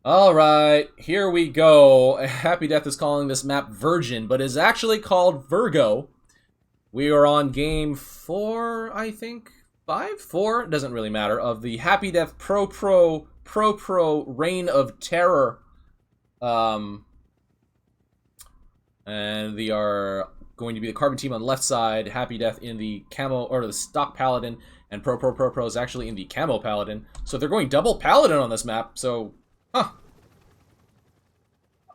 Alright, here we go. Happy Death is calling this map Virgin, but is actually called Vergo. We are on game 4, I think? 5? 4? It doesn't really matter. Of the Happy Death ProProProPro Reign of Terror. And they are going to be the Carbon team on the left side, Happy Death in the Camo, or the Stock Paladin, and ProProProPro is actually in the Camo Paladin. So they're going double Paladin on this map, so... Huh.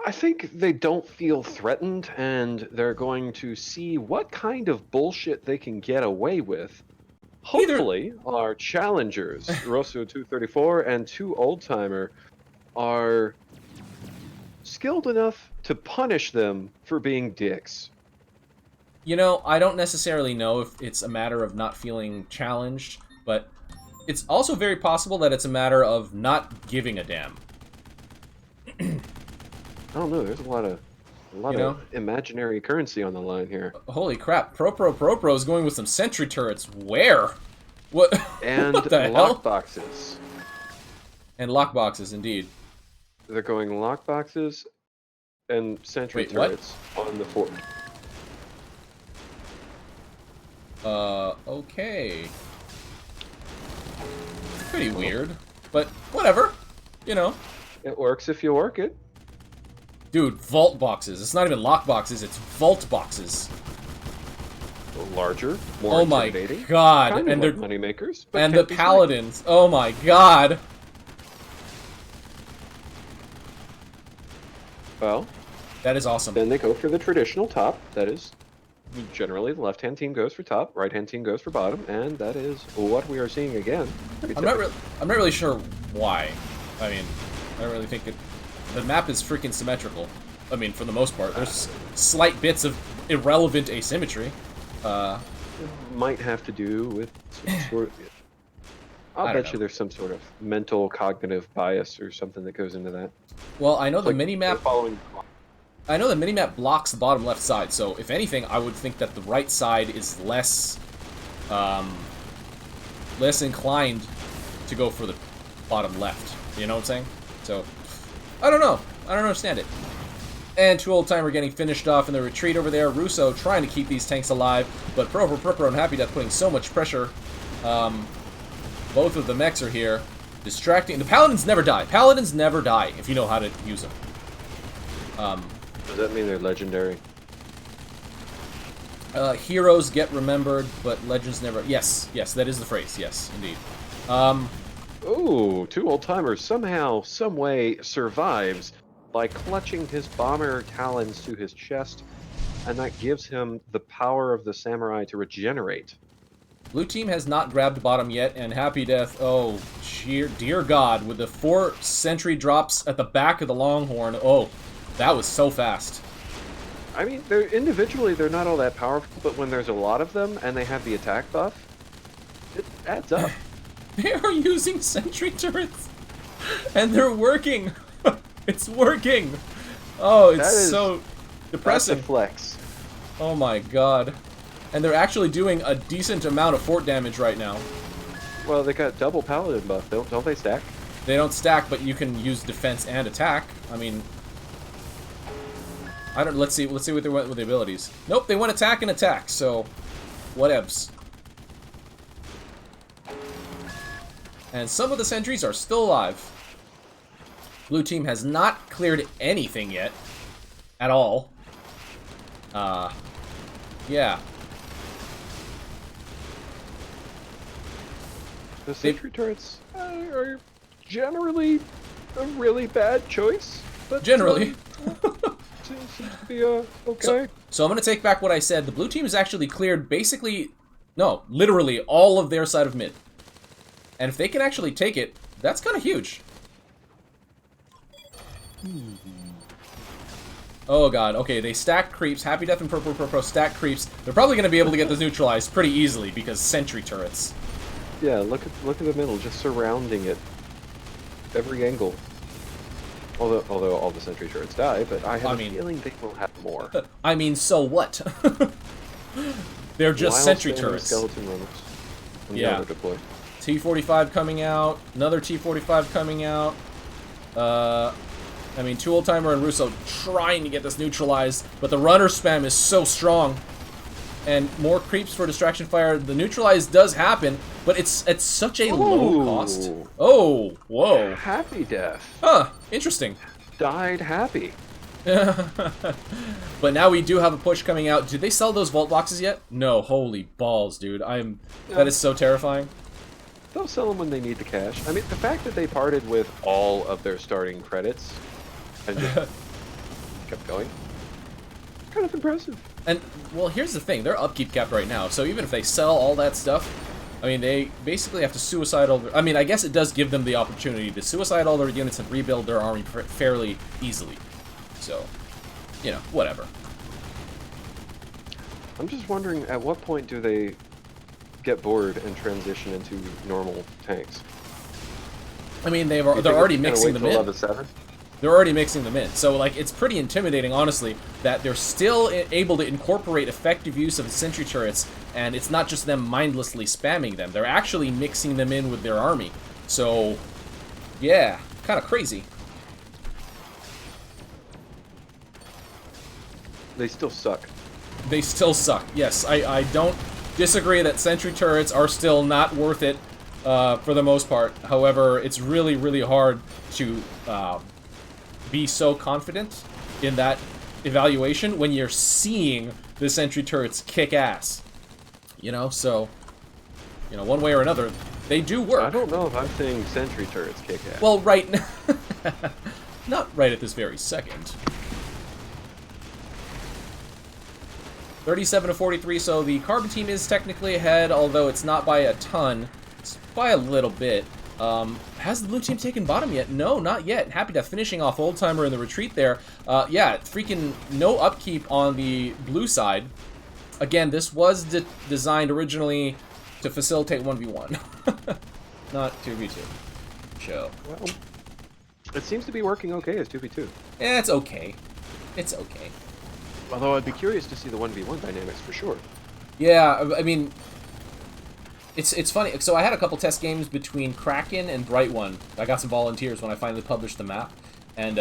I think they don't feel threatened, and they're going to see what kind of bullshit they can get away with. Hopefully, our challengers, Russo234 and 2oldtimer, are skilled enough to punish them for being dicks. You know, I don't necessarily know if it's a matter of not feeling challenged, but it's also very possible that it's a matter of not giving a damn. I don't know. There's a lot of imaginary currency on the line here. Holy crap! ProProProPro is going with some sentry turrets. Where? What? And what the hell? lockboxes. And lockboxes, indeed. They're going lockboxes and sentry turrets on the fort. Okay. Pretty weird, but whatever. You know. It works if you work it. Dude, vault boxes. It's not even lock boxes, it's vault boxes. Larger, more intimidating. Oh my god. Kind of and like they're moneymakers. And the paladins. Oh my god. Well, that is awesome. Then they go for the traditional top. That is, generally the left-hand team goes for top, right-hand team goes for bottom, and that is what we are seeing again. I'm not really sure why. I mean, I don't really think it. The map is freaking symmetrical. I mean, for the most part, there's slight bits of irrelevant asymmetry. Might have to do with some sort of, I'll bet you there's some sort of mental cognitive bias or something that goes into that. Well, I know the minimap. I know the minimap blocks the bottom left side, so if anything, I would think that the right side is less inclined to go for the bottom left. You know what I'm saying? So, I don't know. I don't understand it. And 2oldtimer getting finished off in the retreat over there. Russo trying to keep these tanks alive, but ProProProPro and Happy Death putting so much pressure. Both of the mechs are here, distracting. The paladins never die. Paladins never die if you know how to use them. Does that mean they're legendary? Heroes get remembered, but legends never. Yes, that is the phrase. Yes, indeed. Ooh, 2oldtimer somehow, some way survives by clutching his bomber talons to his chest, and that gives him the power of the samurai to regenerate. Blue team has not grabbed bottom yet, and Happy Death, oh, dear God, with the 4 sentry drops at the back of the Longhorn, oh, that was so fast. I mean, individually they're not all that powerful, but when there's a lot of them and they have the attack buff, it adds up. They are using sentry turrets, and they're working. It's working. Oh, it's so depressing. That's a flex. Oh my god. And they're actually doing a decent amount of fort damage right now. Well, they got double paladin buff, don't they stack? They don't stack, but you can use defense and attack. I mean, I don't. Let's see what they went with the abilities. Nope, they went attack and attack. So, whatevs. And some of the sentries are still alive. Blue team has not cleared anything yet. At all. Yeah. The sentry turrets are generally a really bad choice. But generally. Seems to be okay. So I'm going to take back what I said. The blue team has actually cleared basically, no, literally all of their side of mid. And if they can actually take it, that's kind of huge. Oh god, okay, they stack creeps. Happy Death and ProProProPro stack creeps. They're probably going to be able to get this neutralized pretty easily because sentry turrets. Yeah, look at the middle, just surrounding it. Every angle. Although all the sentry turrets die, but I have a feeling they will have more. I mean, so what? They're just sentry turrets. Skeleton runners. Yeah. Deploy. T-45 coming out, another T-45 coming out. I mean, 2oldtimer and Russo trying to get this neutralized, but the runner spam is so strong. And more creeps for distraction fire. The neutralize does happen, but it's at such a low cost. Oh, whoa. Happy death. Huh, interesting. Died happy. But now we do have a push coming out. Did they sell those vault boxes yet? No, holy balls, dude. That is so terrifying. They'll sell them when they need the cash. I mean, the fact that they parted with all of their starting credits and just kept going, kind of impressive. And, well, here's the thing. They're upkeep capped right now, so even if they sell all that stuff, I mean, they basically have to suicide all their... I mean, I guess it does give them the opportunity to suicide all their units and rebuild their army fairly easily. So, you know, whatever. I'm just wondering, at what point do they get bored and transition into normal tanks? I mean, they're already mixing them in. Level 7? They're already mixing them in. So, like, it's pretty intimidating, honestly, that they're still able to incorporate effective use of sentry turrets, and it's not just them mindlessly spamming them. They're actually mixing them in with their army. So, yeah, kind of crazy. They still suck. They still suck. Yes, I don't disagree that sentry turrets are still not worth it for the most part. However, it's really, really hard to be so confident in that evaluation when you're seeing the sentry turrets kick ass. You know, so, you know, one way or another, they do work. I don't know if I'm saying sentry turrets kick ass. Well, right now, not right at this very second. 37 to 43, so the Carbon team is technically ahead, although it's not by a ton. It's by a little bit. Has the blue team taken bottom yet? No, not yet. Happy Death finishing off Oldtimer in the retreat there. Yeah, freaking no upkeep on the blue side. Again, this was designed originally to facilitate 1v1, not 2v2. So, well, it seems to be working okay as 2v2. Yeah, it's okay. It's okay. Although I'd be curious to see the 1v1 dynamics for sure. Yeah, I mean, it's funny. So I had a couple test games between Kraken and Bright One. I got some volunteers when I finally published the map, and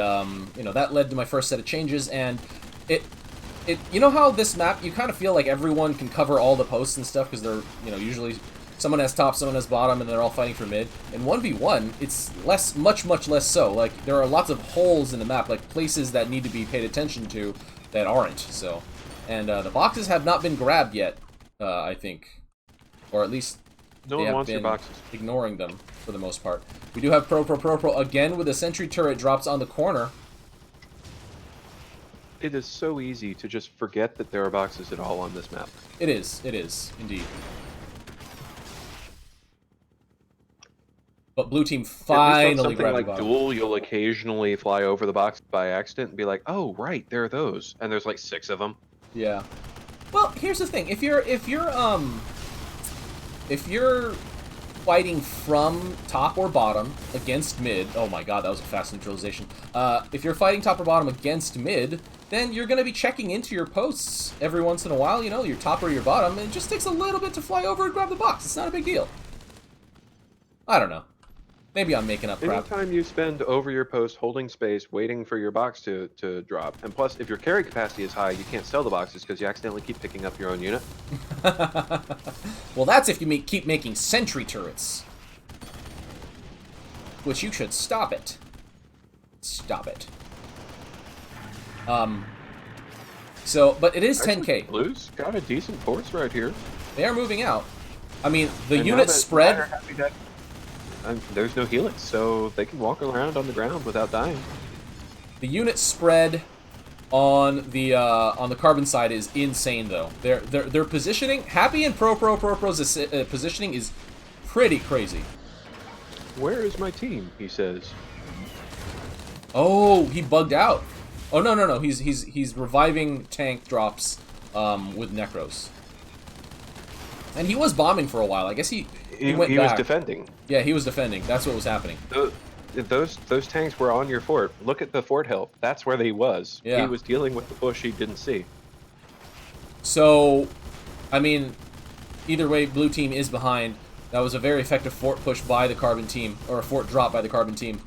you know, that led to my first set of changes. And you know how this map, you kind of feel like everyone can cover all the posts and stuff because they're, you know, usually someone has top, someone has bottom, and they're all fighting for mid. In 1v1, it's much less so. Like, there are lots of holes in the map, like places that need to be paid attention to that aren't. So, and the boxes have not been grabbed yet, I think, or at least no one wants your boxes. Ignoring them for the most part. We do have ProProProPro again with a sentry turret drops on the corner. It is so easy to just forget that there are boxes at all on this map. It is indeed. But blue team finally grabbed the bottom. Something like Duel, you'll occasionally fly over the box by accident and be like, "Oh, right, there are those," and there's like 6 of them. Yeah. Well, here's the thing: if you're fighting from top or bottom against mid, oh my god, that was a fast neutralization. If you're fighting top or bottom against mid, then you're going to be checking into your posts every once in a while. You know, your top or your bottom. And it just takes a little bit to fly over and grab the box. It's not a big deal. I don't know. Maybe I'm making up crap. Anytime you spend over your post holding space, waiting for your box to drop, and plus, if your carry capacity is high, you can't sell the boxes because you accidentally keep picking up your own unit. Well, that's if you keep making sentry turrets. Which you should stop it. Stop it. So, but it is 10k. Blues got a decent force right here. They are moving out. I mean, the unit spread... There's no helix, so they can walk around on the ground without dying. The unit spread on the carbon side is insane, though. Their positioning, Happy and ProProPro's positioning is pretty crazy. Where is my team? He says. Oh, he bugged out. Oh no, he's reviving tank drops with Necros. And he was bombing for a while. I guess he went back. Was defending. Yeah, he was defending. That's what was happening. Those tanks were on your fort. Look at the fort health. That's where he was. Yeah. He was dealing with the bush he didn't see. So, I mean, either way, blue team is behind. That was a very effective fort push by the carbon team, or a fort drop by the carbon team.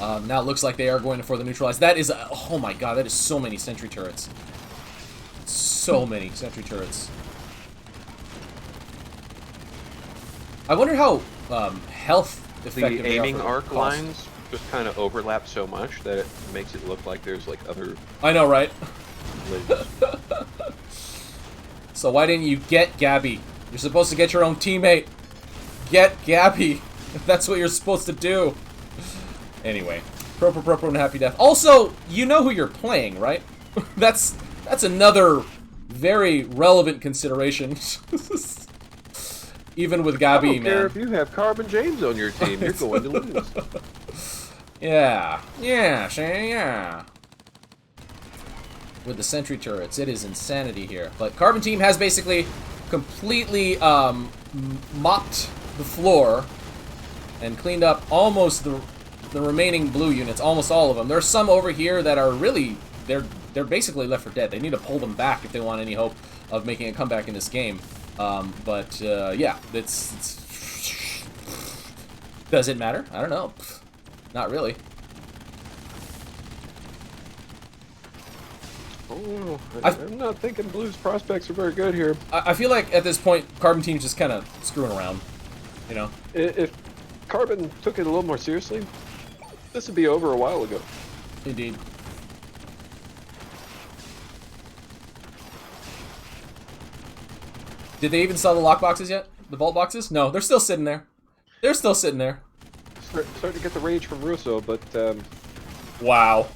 Now it looks like they are going for the neutralize. That is, oh my god, that is so many sentry turrets. So many sentry turrets. I wonder how health effective The aiming they are for arc cost. lines just kind of overlap so much that it makes it look like there's like other I know, right? lids. So why didn't you get Gabby? You're supposed to get your own teammate. Get Gabby, if that's what you're supposed to do. Anyway, ProProProPro and Happy Death. Also, you know who you're playing, right? That's another very relevant consideration. Even with I Gabby, don't care man. if you have Carbon James on your team, you're going to lose. Yeah, Shane, yeah. With the sentry turrets, it is insanity here. But Carbon Team has basically completely mopped the floor and cleaned up almost the remaining blue units, almost all of them. There's some over here that are really, they're basically left for dead. They need to pull them back if they want any hope of making a comeback in this game. Yeah, it's does it matter? I don't know. Not really. Oh, I'm not thinking Blue's prospects are very good here. I feel like at this point, Carbon Team's just kind of screwing around, you know? If Carbon took it a little more seriously, this would be over a while ago. Indeed. Did they even sell the lockboxes yet? The vault boxes? No, they're still sitting there. They're still sitting there. Starting to get the rage from Russo, but Wow.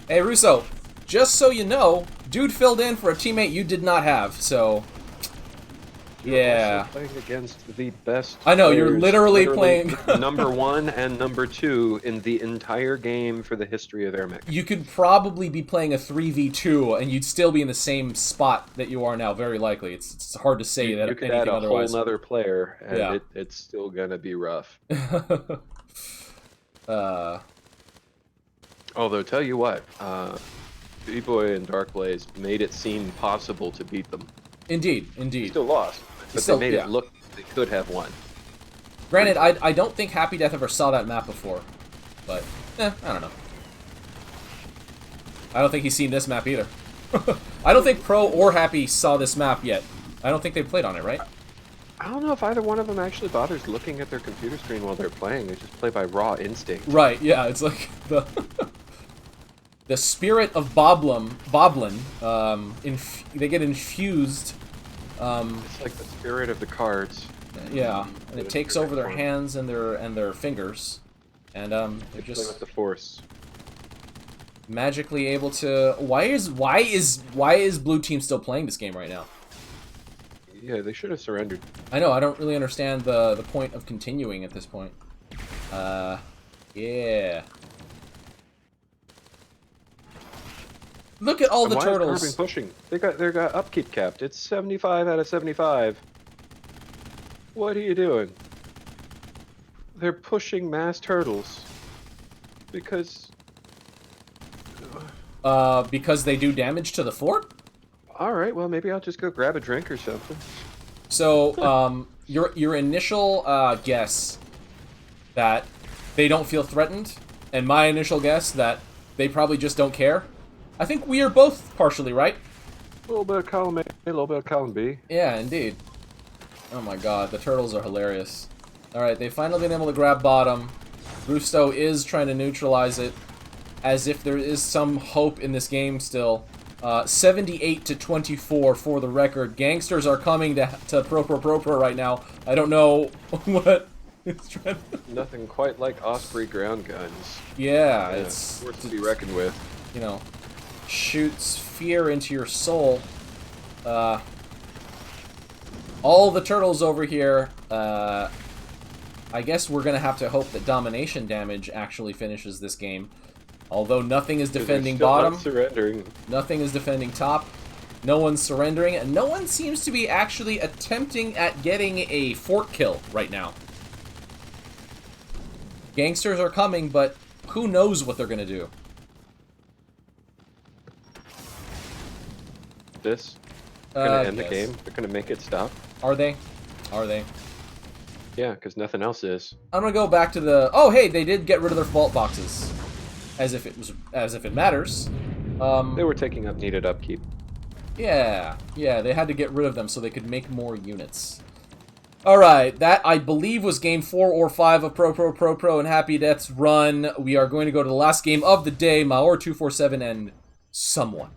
Hey, Russo, just so you know, dude filled in for a teammate you did not have, so... you're Yeah. also playing against the best. I know, you're players, literally playing... #1 and #2 in the entire game for the history of AirMech. You could probably be playing a 3v2, and you'd still be in the same spot that you are now, very likely. It's hard to say that You could anything add a otherwise. whole nother player, and Yeah. it's still gonna be rough. Although, tell you what, B-Boy and Dark Blaze made it seem possible to beat them. Indeed, indeed. Still lost, but Still, they made yeah. it look they could have won. Granted, I don't think Happy Death ever saw that map before, but, I don't know. I don't think he's seen this map either. I don't think Pro or Happy saw this map yet. I don't think they played on it, right? I don't know if either one of them actually bothers looking at their computer screen while they're playing. They just play by raw instinct. Right, yeah, it's like the... the spirit of Boblin, they get infused. It's like the spirit of the cards. Yeah, and it takes over their hands and their fingers, and they're They play just with the force. magically able to. Why is Blue Team still playing this game right now? Yeah, they should have surrendered. I know, I don't really understand the point of continuing at this point. Yeah. Look at all the Why turtles. is Carbon pushing? They got upkeep capped. It's 75 out of 75. What are you doing? They're pushing mass turtles because Because they do damage to the fort? all right, well maybe I'll just go grab a drink or something. So, your initial guess that they don't feel threatened, and my initial guess that they probably just don't care. I think we are both partially right. A little bit of column A, a little bit of column B. Yeah, indeed. Oh my god, the turtles are hilarious. Alright, they've finally been able to grab bottom. Russo is trying to neutralize it, as if there is some hope in this game still. 78-24 for the record. Gangsters are coming to ProProProPro right now. I don't know what it's trying to... Nothing quite like Osprey ground guns. Yeah, Yeah, it's... force to be reckoned with. You know, shoots fear into your soul. All the turtles over here, I guess we're gonna have to hope that domination damage actually finishes this game. Although nothing is defending They're still bottom, not surrendering. nothing is defending top, no one's surrendering, and no one seems to be actually attempting at getting a fort kill right now. Gangsters are coming, but who knows what they're gonna do. This gonna end the Yes. game. They're gonna make it stop. Are they? Are they? Yeah, because nothing else is. I'm gonna go back to the... Oh, hey, they did get rid of their vault boxes. As if it matters. They were taking up needed upkeep. Yeah, they had to get rid of them so they could make more units. Alright, that, I believe, was game 4 or 5 of ProProProPro and Happy Death's run. We are going to go to the last game of the day, Maor247 and someone.